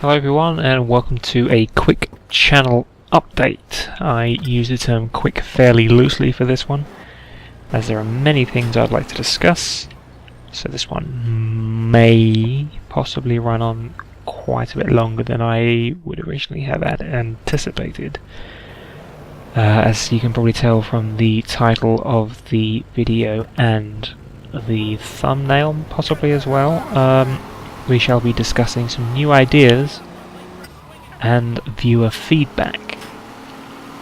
Hello everyone and welcome to a quick channel update. I use the term quick fairly loosely for this one, as there are many things I'd like to discuss, so this one may possibly run on quite a bit longer than I would originally have anticipated. As you can probably tell from the title of the video and the thumbnail possibly as well, we shall be discussing some new ideas and viewer feedback.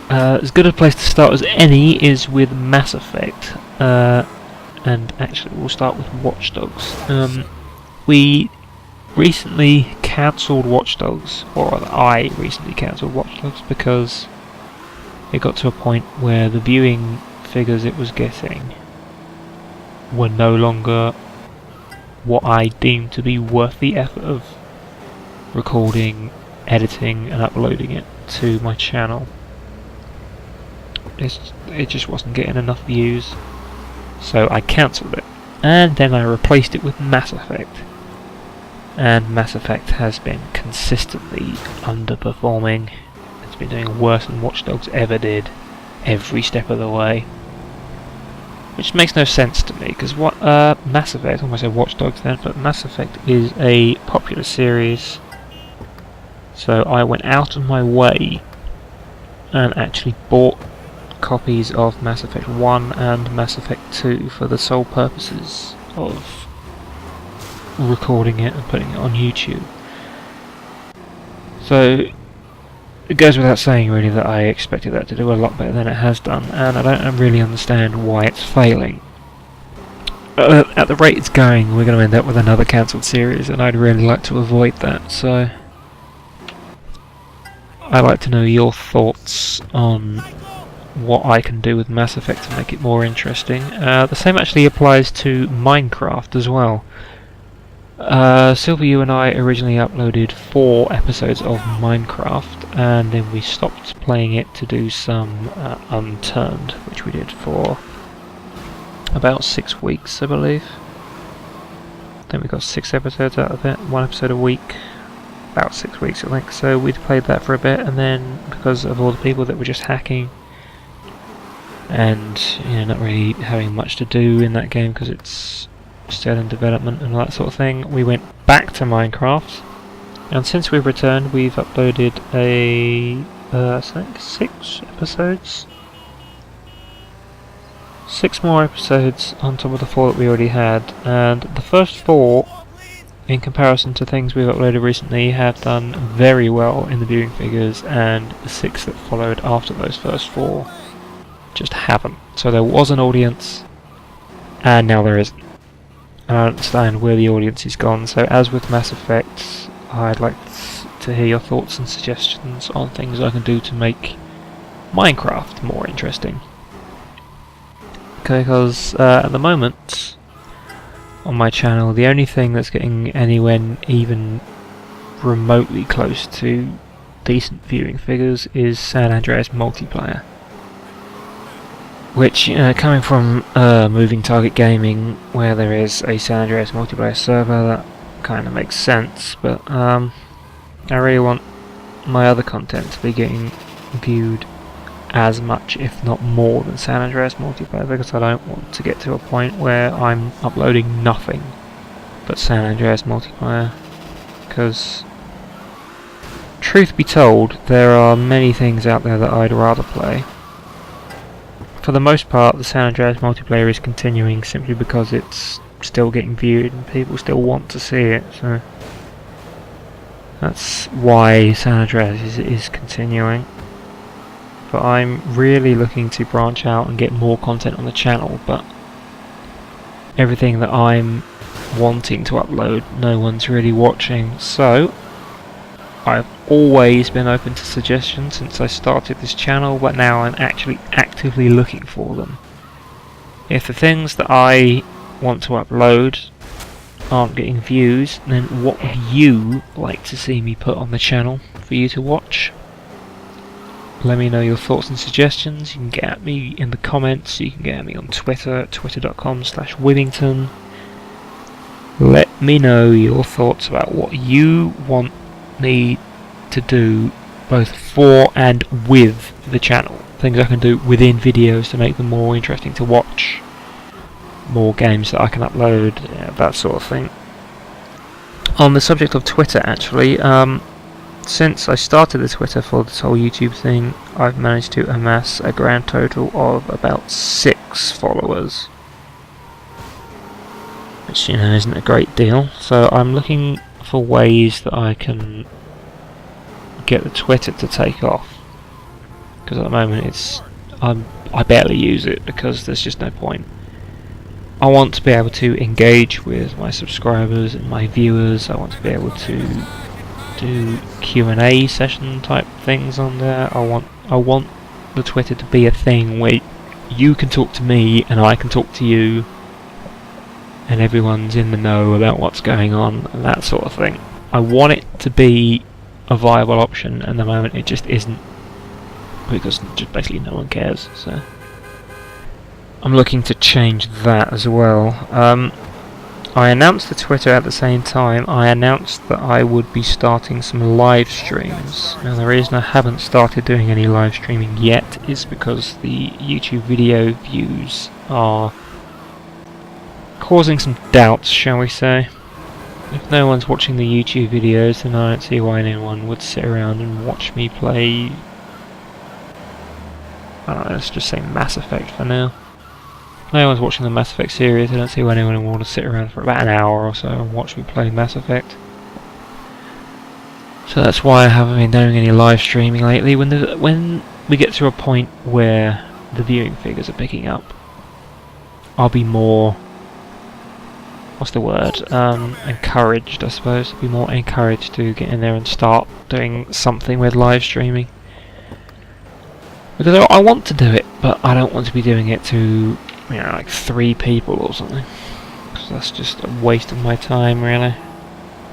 As good a place to start as any is with Mass Effect, and actually we'll start with Watch Dogs. We recently cancelled Watch Dogs, or rather I recently cancelled Watch Dogs because it got to a point where the viewing figures it was getting were no longer what I deemed to be worth the effort of recording, editing and uploading it to my channel. It just wasn't getting enough views, so I cancelled it, and then I replaced it with Mass Effect, and Mass Effect has been consistently underperforming. It's been doing worse than Watch Dogs ever did, every step of the way. Which makes no sense to me, because what Mass Effect, I almost said Watch Dogs then, but Mass Effect is a popular series, so I went out of my way and actually bought copies of Mass Effect 1 and Mass Effect 2 for the sole purposes of recording it and putting it on YouTube. So it goes without saying really that I expected that to do a lot better than it has done, and I don't really understand why it's failing. At the rate it's going, we're going to end up with another cancelled series, and I'd really like to avoid that, so I'd like to know your thoughts on what I can do with Mass Effect to make it more interesting. The same actually applies to Minecraft as well. Silver, you and I originally uploaded 4 episodes of Minecraft, and then we stopped playing it to do some Unturned, which we did for about 6 weeks, I believe. Then we got 6 episodes out of it, 1 episode a week, about 6 weeks I think. So we'd played that for a bit, and then because of all the people that were just hacking and not really having much to do in that game because it's still in development and all that sort of thing, we went back to Minecraft, and since we've returned we've uploaded I think 6 episodes, 6 more episodes on top of the 4 that we already had, and the first 4 in comparison to things we've uploaded recently have done very well in the viewing figures, and the 6 that followed after those first 4 just haven't. So there was an audience and now there isn't. I don't understand where the audience is gone, so as with Mass Effect, I'd like to hear your thoughts and suggestions on things I can do to make Minecraft more interesting. Okay, because at the moment on my channel the only thing that's getting anywhere even remotely close to decent viewing figures is San Andreas multiplayer. Which, coming from Moving Target Gaming, where there is a San Andreas multiplayer server, that kind of makes sense, but I really want my other content to be getting viewed as much, if not more, than San Andreas multiplayer, because I don't want to get to a point where I'm uploading nothing but San Andreas multiplayer, because truth be told, there are many things out there that I'd rather play. For the most part, the San Andreas multiplayer is continuing simply because it's still getting viewed and people still want to see it, so that's why San Andreas is continuing. But I'm really looking to branch out and get more content on the channel, but everything that I'm wanting to upload, no one's really watching, so I've always been open to suggestions since I started this channel, but now I'm actually actively looking for them. If the things that I want to upload aren't getting views, then what would you like to see me put on the channel for you to watch? Let me know your thoughts and suggestions. You can get at me in the comments, you can get at me on Twitter at twitter.com/Wibbington. Let me know your thoughts about what you want need to do both for and with the channel. Things I can do within videos to make them more interesting to watch, more games that I can upload, that sort of thing. On the subject of Twitter, actually, since I started the Twitter for this whole YouTube thing, I've managed to amass a grand total of about 6 followers, which, isn't a great deal. So I'm looking for ways that I can get the Twitter to take off, because at the moment I barely use it because there's just no point. I want to be able to engage with my subscribers and my viewers. I want to be able to do Q&A session type things on there. I want the Twitter to be a thing where you can talk to me and I can talk to you, and everyone's in the know about what's going on and that sort of thing. I want it to be a viable option, and at the moment it just isn't, because just basically no one cares. So I'm looking to change that as well. I announced the Twitter at the same time. I announced that I would be starting some live streams. Now, the reason I haven't started doing any live streaming yet is because the YouTube video views are causing some doubts, shall we say. If no one's watching the YouTube videos, then I don't see why anyone would sit around and watch me play, I don't know, let's just say Mass Effect for now. No one's watching the Mass Effect series. I don't see why anyone would want to sit around for about an hour or so and watch me play Mass Effect. So that's why I haven't been doing any live streaming lately. When we get to a point where the viewing figures are picking up, I'll be more, what's the word, encouraged, I suppose. I'll be more encouraged to get in there and start doing something with live streaming. Because I want to do it, but I don't want to be doing it to, like 3 people or something, because that's just a waste of my time, really.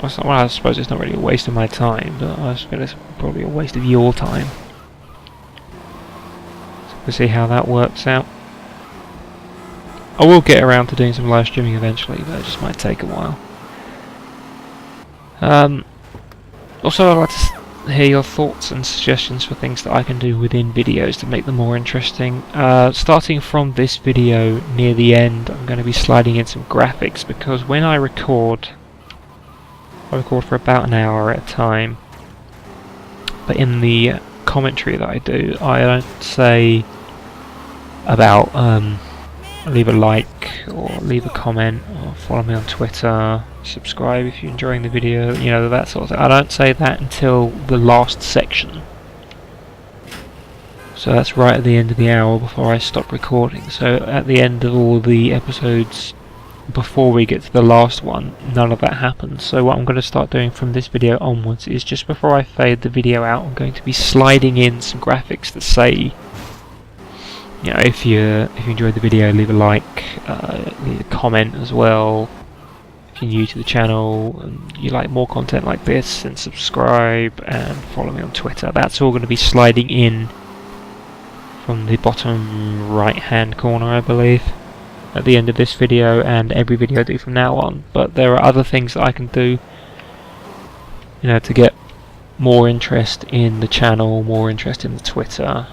Well, I suppose it's not really a waste of my time, but I suppose it's probably a waste of your time. So we'll see how that works out. I will get around to doing some live streaming eventually, but it just might take a while. Also, I'd like to hear your thoughts and suggestions for things that I can do within videos to make them more interesting. Starting from this video near the end, I'm going to be sliding in some graphics, because when I record for about an hour at a time, but in the commentary that I do, I don't say about leave a like or leave a comment or follow me on Twitter, subscribe if you're enjoying the video, that sort of thing. I don't say that until the last section. So that's right at the end of the hour before I stop recording. So at the end of all the episodes, before we get to the last one, none of that happens. So what I'm going to start doing from this video onwards is, just before I fade the video out, I'm going to be sliding in some graphics that say, if you enjoyed the video, leave a like, leave a comment as well. If you're new to the channel and you like more content like this, then subscribe and follow me on Twitter. That's all going to be sliding in from the bottom right hand corner, I believe, at the end of this video and every video I do from now on. But there are other things that I can do, to get more interest in the channel, more interest in the Twitter.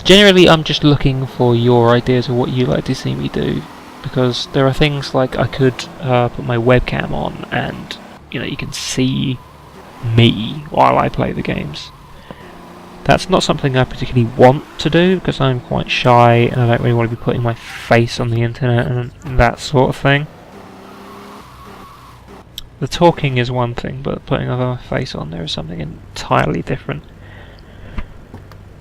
Generally, I'm just looking for your ideas of what you like to see me do, because there are things like I could put my webcam on and you can see me while I play the games. That's not something I particularly want to do, because I'm quite shy and I don't really want to be putting my face on the internet and that sort of thing. The talking is one thing, but putting my face on there is something entirely different.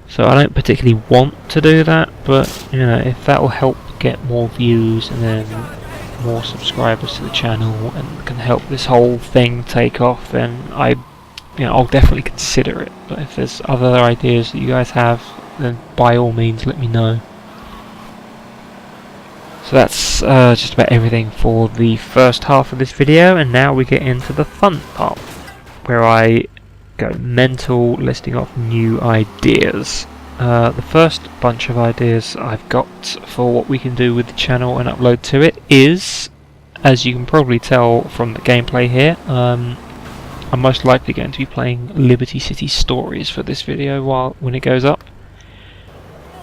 So I don't particularly want to do that, but if that will help get more views and then more subscribers to the channel and can help this whole thing take off, then I'll definitely consider it. But if there's other ideas that you guys have, then by all means let me know. So that's just about everything for the first half of this video, and now we get into the fun part, where I go mental listing off new ideas. The first bunch of ideas I've got for what we can do with the channel and upload to it is, as you can probably tell from the gameplay here, I'm most likely going to be playing Liberty City Stories for this video when it goes up,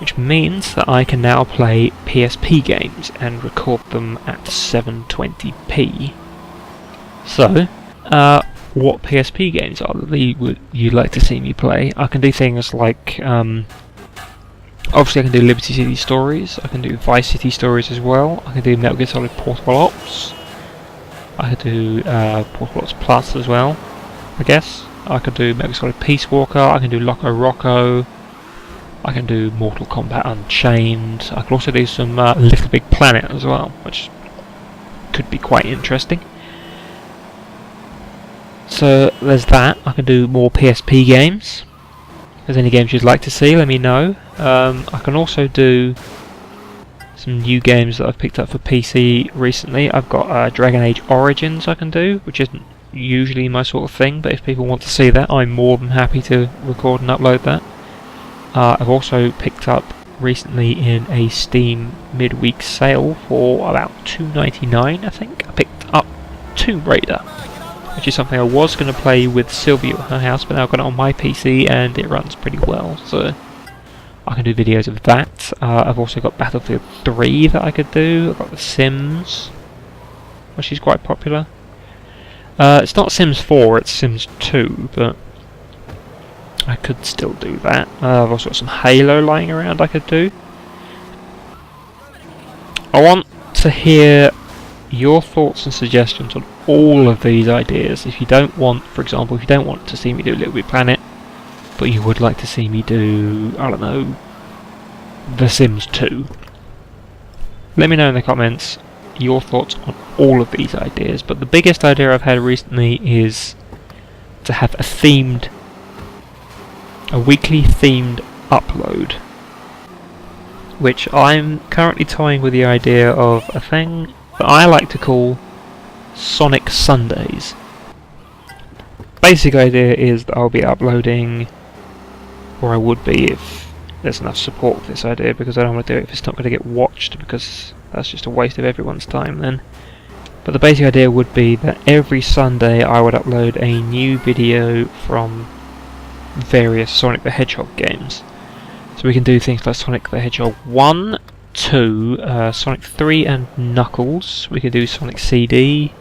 which means that I can now play PSP games and record them at 720p. So, what PSP games are that you'd like to see me play? I can do things like, obviously I can do Liberty City Stories, I can do Vice City Stories as well, I can do Metal Gear Solid Portable Ops, I could do Portable Ops Plus as well, I guess. I could do Metal Gear Solid Peace Walker, I can do Loco Roco, I can do Mortal Kombat Unchained, I could also do some Little Big Planet as well, which could be quite interesting. So there's that. I can do more PSP games. If there's any games you'd like to see, let me know. I can also do some new games that I've picked up for PC recently. I've got Dragon Age Origins I can do, which isn't usually my sort of thing, but if people want to see that, I'm more than happy to record and upload that. I've also picked up recently in a Steam midweek sale for about $2.99, I think. I picked up Tomb Raider, which is something I was going to play with Sylvia at her house, but now I've got it on my PC and it runs pretty well, so I can do videos of that. I've also got Battlefield 3 that I could do. I've got The Sims, which is quite popular. It's not Sims 4, it's Sims 2, but I could still do that. I've also got some Halo lying around I could do. I want to hear your thoughts and suggestions on all of these ideas. If you don't want, for example, if you don't want to see me do Little Big Planet, but you would like to see me do, I don't know, The Sims 2, let me know in the comments your thoughts on all of these ideas. But the biggest idea I've had recently is to have a weekly themed upload, which I'm currently toying with the idea of a thing that I like to call Sonic Sundays. Basic idea is that I'll be uploading, or I would be if there's enough support for this idea, because I don't want to do it if it's not going to get watched, because that's just a waste of everyone's time then. But the basic idea would be that every Sunday I would upload a new video from various Sonic the Hedgehog games. So we can do things like Sonic the Hedgehog 1, 2, Sonic 3 and Knuckles. We could do Sonic CD,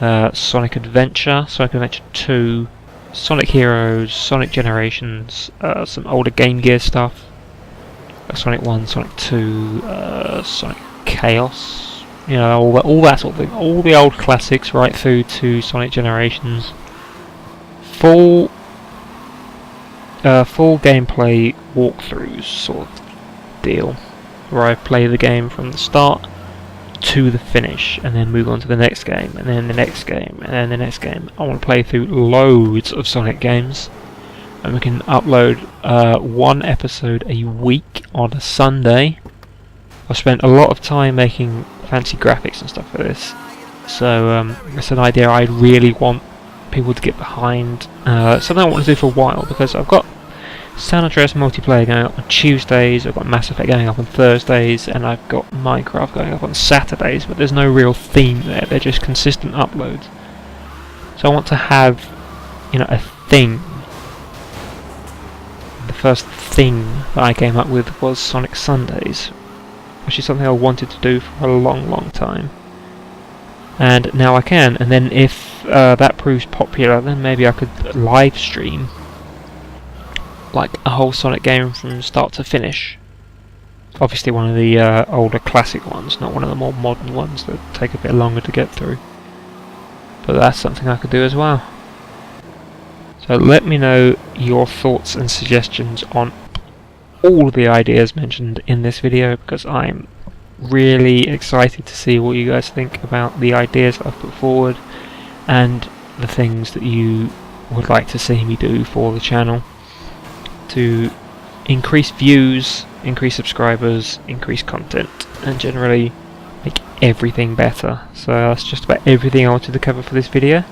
Sonic Adventure, Sonic Adventure 2, Sonic Heroes, Sonic Generations, some older Game Gear stuff, Sonic 1, Sonic 2, Sonic Chaos, you know, all that sort of thing. All the old classics right through to Sonic Generations. Full gameplay walkthroughs sort of deal, where I play the game from the start to the finish and then move on to the next game and then the next game and then the next game. I want to play through loads of Sonic games, and we can upload one episode a week on a Sunday. I've spent a lot of time making fancy graphics and stuff for this, so it's an idea I really want people to get behind. Something I want to do for a while, because I've got San Andreas multiplayer going up on Tuesdays, I've got Mass Effect going up on Thursdays, and I've got Minecraft going up on Saturdays, but there's no real theme there, they're just consistent uploads. So I want to have, you know, a thing. The first thing that I came up with was Sonic Sundays, which is something I wanted to do for a long time. And now I can, and then if that proves popular, then maybe I could live stream like a whole Sonic game from start to finish. Obviously one of the older classic ones, not one of the more modern ones that take a bit longer to get through. But that's something I could do as well. So let me know your thoughts and suggestions on all the ideas mentioned in this video, because I'm really excited to see what you guys think about the ideas that I've put forward and the things that you would like to see me do for the channel to increase views, increase subscribers, increase content, and generally make everything better. So that's just about everything I wanted to cover for this video.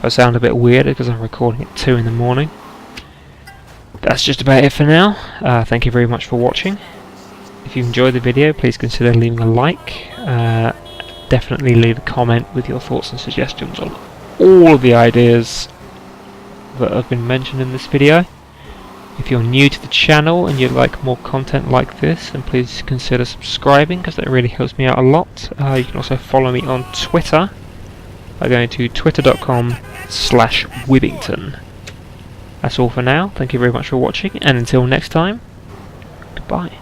I sound a bit weird because I'm recording at 2 in the morning. That's just about it for now. Thank you very much for watching. If you enjoyed the video, please consider leaving a like. Definitely leave a comment with your thoughts and suggestions on all of the ideas that have been mentioned in this video. If you're new to the channel and you'd like more content like this, then please consider subscribing, because that really helps me out a lot. You can also follow me on Twitter by going to twitter.com/Wibbington. That's all for now. Thank you very much for watching, and until next time, goodbye.